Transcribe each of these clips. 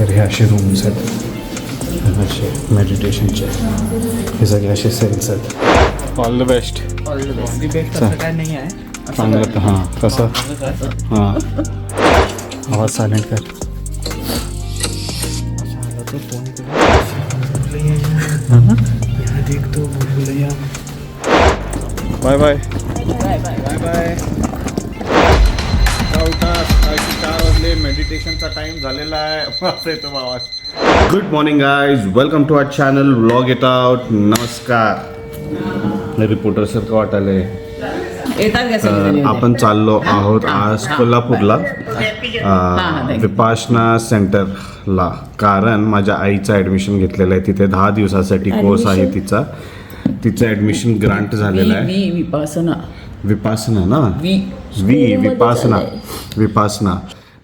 तर हे असे रूम्स आहेत, असे मेडिटेशनचे, हे सगळे असे सेल्स आहेत. All the best. All the best. तसं काय नाही आहे. चांगलं. हां कसं? हां आवाज सायलेंट कर. तो फोन देखतो Bhool Bhulaiyaa. Bye bye. Bye bye bye bye. उठा, 4 वाजले, मेडिटेशनचा टाइम झालेला आहे. असं येतो आवाज. Good morning guys, welcome to our channel vlog it out. नमस्कार. रिपोर्टरसारखं वाटायलंय. आपण चाललो आहोत आज कोल्हापूरला विपासना सेंटरला, कारण माझ्या आईचं ॲडमिशन घेतलेलं आहे तिथे. 10 दिवसासाठी कोर्स आहे तिचा. तिचं ॲडमिशन ग्रांट झालेलं आहे. विपासना ना, विपासना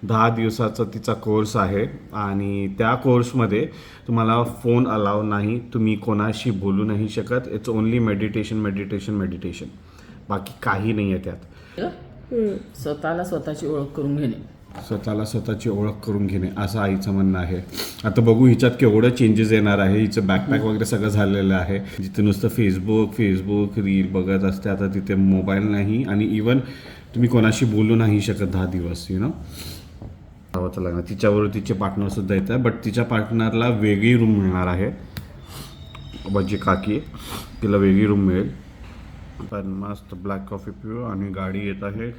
10 दिवसाचा तिचा कोर्स आहे आणि त्या कोर्समध्ये तुम्हाला फोन अलाव नाही, तुम्ही कोणाशी बोलू नाही शकत. It's only meditation. बाकी काही नाही आहे त्यात. स्वतःला स्वतःची ओळख करून घेणे असं आईचं म्हणणं आहे. आता बघू हिच्यात केवढं चेंजेस येणार आहे. हिचं बॅकपॅक वगैरे सगळं झालेलं आहे. जिथे नुसतं फेसबुक रील बघत असते, आता तिथे मोबाईल नाही आणि इवन तुम्ही कोणाशी बोलू नाही शकत 10 दिवस. लावायचं लागणार. तिच्याबरोबर तिचे पार्टनरसुद्धा येत आहे, बट तिच्या पार्टनरला वेगळी रूम मिळणार आहे. माझी काकी, तिला वेगळी रूम मिळेल. पण मस्त ब्लॅक कॉफी पिऊ आणि गाडी येत आहे.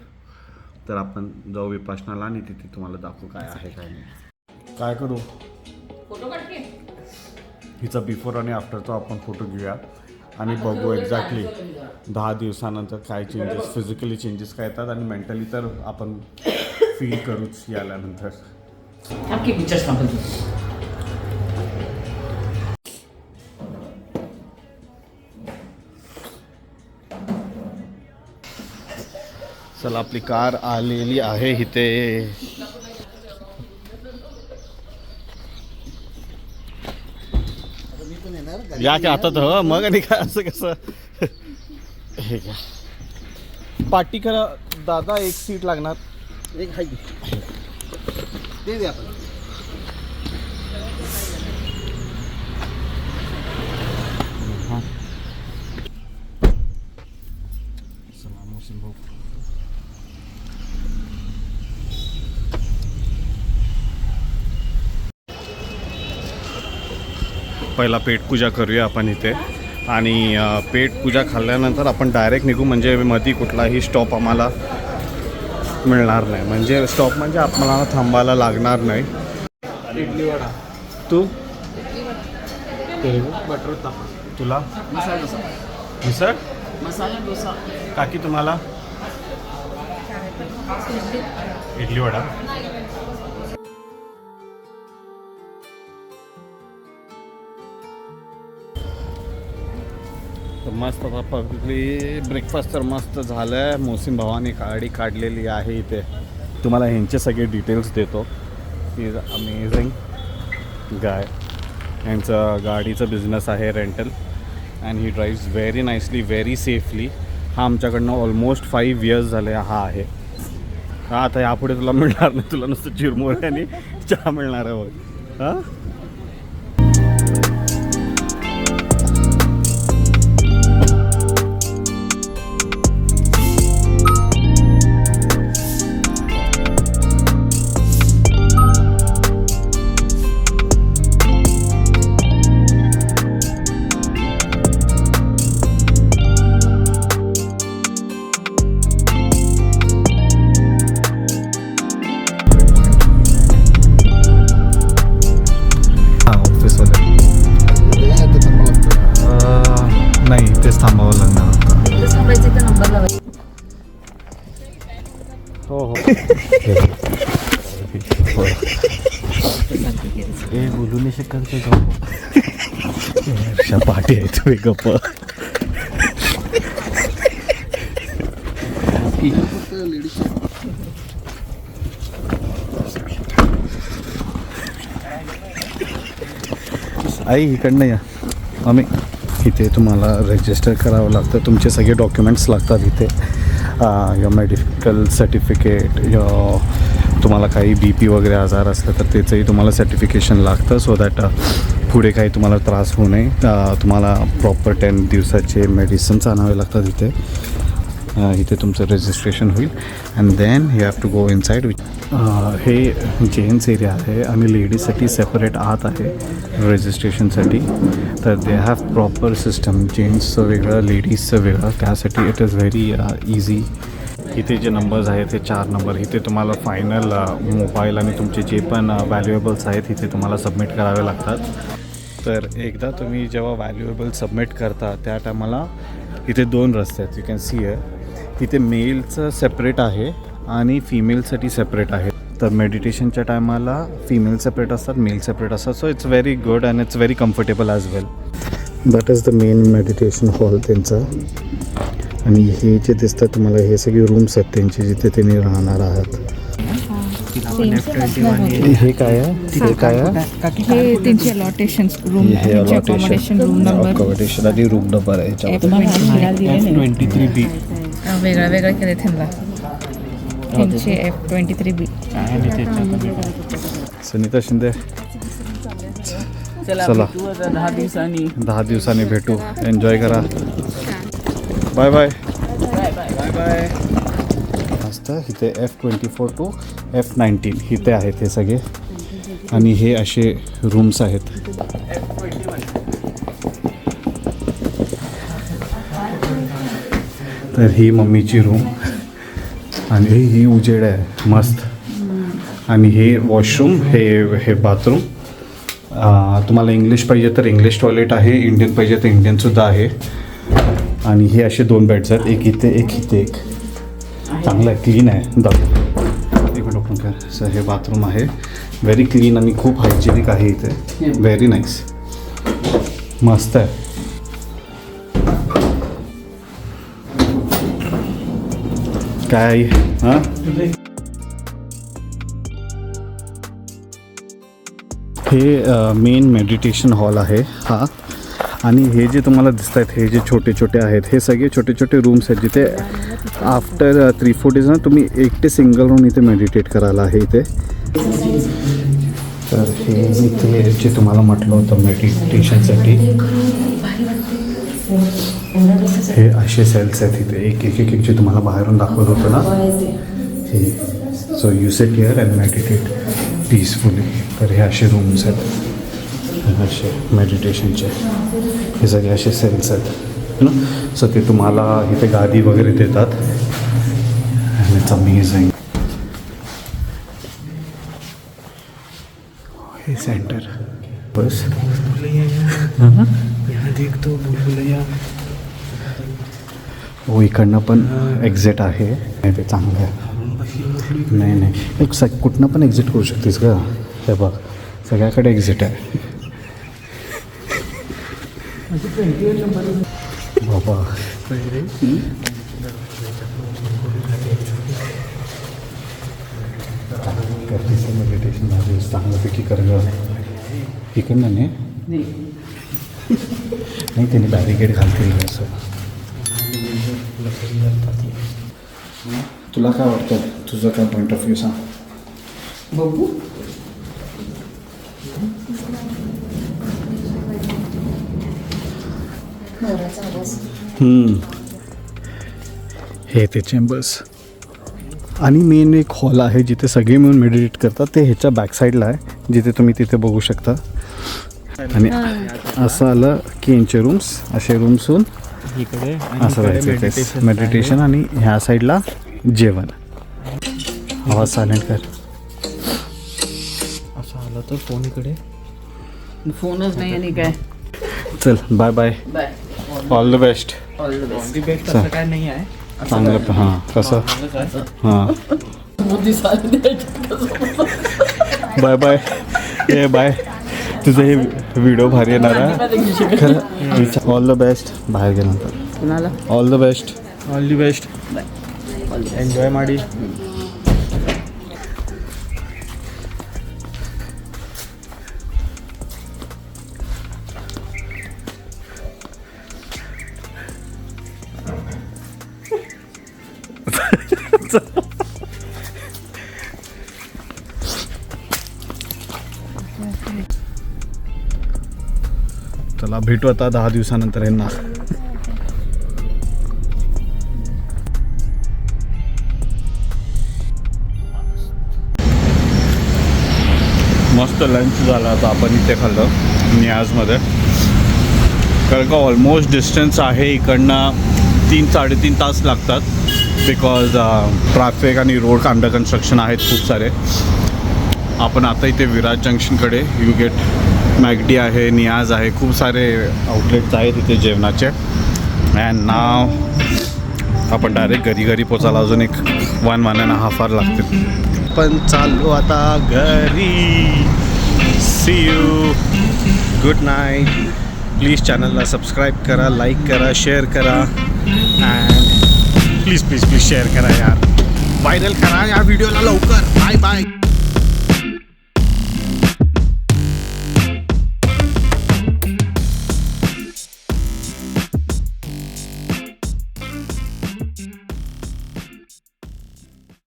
तर आपण जाऊ विपासनाला आणि तिथे तुम्हाला दाखवू काय आहे काय नाही. काय करू, हिचा बिफोर आणि आफ्टरचा आपण फोटो घेऊया आणि बघू एक्झॅक्टली 10 दिवसानंतर काय चेंजेस, फिजिकली चेंजेस काय येतात आणि मेंटली तर आपण फील करूच याल्यानंतर. चला, आपली कार आलेली आहे इथे. या की आता तर मग आणि काय असं कसं. हे घ्या पार्टी करा दादा, एक सीट लागणार. एक हाय ते द्या. पहिला पेटपूजा करूया आपण इथे आणि पेटपूजा खाल्ल्यानंतर आपण डायरेक्ट निघू. म्हणजे मध्ये कुठलाही स्टॉप आम्हाला मिळणार नाही. म्हणजे स्टॉप म्हणजे आपल्याला थांबायला लागणार नाही. इडली वडा. तू बटर ताप. तुला मसाला डोसा. मिसळ. मसाला डोसा. काकी तुम्हाला इडली वडा. मस्त आता पब्लिकली ब्रेकफास्ट तर मस्त झालं आहे. मोसिन भावाने गाडी काढलेली आहे इथे. तुम्हाला ह्यांचे सगळे डिटेल्स देतो. ही इज अमेझिंग गाय. ह्यांचं गाडीचं बिझनेस आहे rental and he drives very nicely, very safely. हा आमच्याकडनं ऑलमोस्ट 5 years झाले हा आहे. हा आता यापुढे तुला मिळणार नाही, तुला नुसतं चिरमुरे आणि चहा मिळणार आहे बघ. हां थांबावं लागणार होतं. हो हे बोलू नाही शकत का पाठी आहे तुम्ही गप्प. आई इकडनं या. आम्ही इथे तुम्हाला रजिस्टर करावं लागतं. तुमचे सगळे डॉक्युमेंट्स लागतात इथे. your medical certificate, your तुम्हाला काही BP वगैरे आजार असलं तर त्याचंही तुम्हाला सर्टिफिकेशन लागतं, सो दॅट पुढे काही तुम्हाला त्रास होऊ नये. तुम्हाला प्रॉपर 10 दिवसाचे मेडिसिन्स आणावे लागतात इथे. इथे तुमचं रजिस्ट्रेशन होईल and then you have to go inside. हे जेंट्स एरिया आहे आणि लेडीजसाठी सेपरेट आत आहे रजिस्ट्रेशनसाठी. तर दे हॅव प्रॉपर सिस्टम, जेंट्सचं वेगळं लेडीजचं वेगळं. त्यासाठी इट इज व्हेरी इझी. इथे जे नंबर्स आहेत ते 4 नंबर. इथे तुम्हाला फायनल मोबाईल आणि तुमचे जे पण व्हॅल्युएबल्स आहेत इथे तुम्हाला सबमिट करावे लागतात. तर एकदा तुम्ही जेव्हा व्हॅल्युएबल सबमिट करता त्या टायमाला इथे 2 रस्ते आहेत. यू कॅन सी आहे. इथे मेलचं सेपरेट आहे आणि फिमेलसाठी सेपरेट आहे. तर मेडिटेशनच्या टायमाला फिमेल सेपरेट असतात, मेल सेपरेट असतात. So it's very good and it's very comfortable as well. That is the main meditation hall त्यांचा. आणि हे जे दिसतात तुम्हाला हे सगळे रूम्स आहेत त्यांचे जिथे त्यांनी राहणार आहात. हे काय आहे? हे काय आहे? हे त्यांची अलॉटेशन रूम, हे अकोमोडेशन रूम नंबर, अकोमोडेशन आणि रूम नंबर आहे ह्याच्यावर. F23B. वेगळं वेगळं केले त्यांना. त्यांचे F23B. सुनीता शिंदे, चला चला. भेटू आता 10 दिवसांनी. 10 दिवसांनी भेटू. एन्जॉय करा. Bye bye. Bye bye. मस्त. इथे F24 to F19 इथे आहेत हे सगळे आणि हे असे रूम्स आहेत. तर ही मम्मीची रूम आणि ही उजेड आहे मस्त. आणि हे वॉशरूम, हे बाथरूम. तुम्हाला इंग्लिश पाहिजे तर इंग्लिश टॉयलेट आहे, इंडियन पाहिजे तर इंडियनसुद्धा आहे. आणि हे असे 2 बेड्स आहेत, एक इथे एक. चांगलं आहे, क्लीन आहे. एक मिनिट ओपन कर. सर हे बाथरूम आहे, व्हेरी क्लीन आणि खूप हायजेनिक आहे इथे. व्हेरी नाईस, मस्त आहे. काय आई? हां, हे मेन मेडिटेशन हॉल आहे हा. आणि हे जे तुम्हाला दिसत आहेत हे जे छोटे छोटे आहेत हे सगळे छोटे छोटे रूम्स आहेत जिथे आफ्टर 3-4 डेज ना तुम्ही एकटे सिंगल राहून इथे मेडिटेट करायला आहे इथे. तर हे इथे जे तुम्हाला म्हटलं होतं मेडिटेशनसाठी हे असे सेल्स आहेत इथे. एक जे तुम्हाला बाहेरून दाखवत होतं ना हे. So you set here and meditate peacefully. तर हे असे रूम्स आहेत असे मेडिटेशनचे. हे सगळे असे सेल्स आहेत ना. सो ते तुम्हाला इथे गादी वगैरे देतात. And it's amazing. हे सेंटर बस. देखतो भूलभुलैया. हो, इकडनं पण एक्झिट आहे. नाही ते चांगलं आहे. नाही एक कुठनं पण एक्झिट करू शकतेस का. हे बघ सगळ्याकडे एक्झिट आहे बाबा. मेडिटेशन झालं चांगल्यापैकी कर गं. इकडनं नाही त्याने बॅरिकेड घालतील असं. तुला काय वाटतं? तुझं काय पॉईंट ऑफ व्ह्यू सांग बघू. हे ते चेंबर्स. आणि मेन एक हॉल आहे जिथे सगळे मिळून मेडिटेट करतात. ते ह्याच्या बॅकसाईडला आहे जिथे तुम्ही तिथे बघू शकता. आणि असं आलं की यांचे रूम्स असे रूम्स होऊन इकडे असं राहायचं मेडिटेशन. आणि ह्या साईडला जेवण. आवाज सायलेंट कर. असं आलं तर फोन इकडे. फोनच नाही आणि काय. चल bye bye. Bye. All the best. All the best. असं काय नाही आहे. चांगलं. हां कसं. हां बाय बाय. ये बाय. तुझं हे व्हिडिओ भारी येणार आहे खरं. All the best. बाहेर गेल्यानंतर कुणाला all the best. All the best. Enjoy ಮಾಡಿ. चला भेटू आता 10 दिवसानंतर यांना. मस्त लंच झाला आता आपण इथे खाल्लं नियाजमध्ये. कारण का ऑलमोस्ट डिस्टन्स आहे इकडनं 3-3.5 तास लागतात बिकॉज ट्रॅफिक आणि रोड अंडर कन्स्ट्रक्शन आहेत खूप सारे. आपण आता इथे विराज जंक्शनकडे यू गेट मॅगडी आहे, नियाज आहे, खूप सारे आउटलेट्स आहेत इथे जेवणाचे. अँड नाव आपण डायरेक्ट घरी पोचायला अजून एक 1.5 आवर लागतील. पण चालू आता घरी. See you, good night. Please चॅनलला सबस्क्राईब करा, लाईक करा, शेअर करा अँड प्लीज शेअर करा यार, व्हायरल करा या व्हिडिओला लवकर. Bye bye.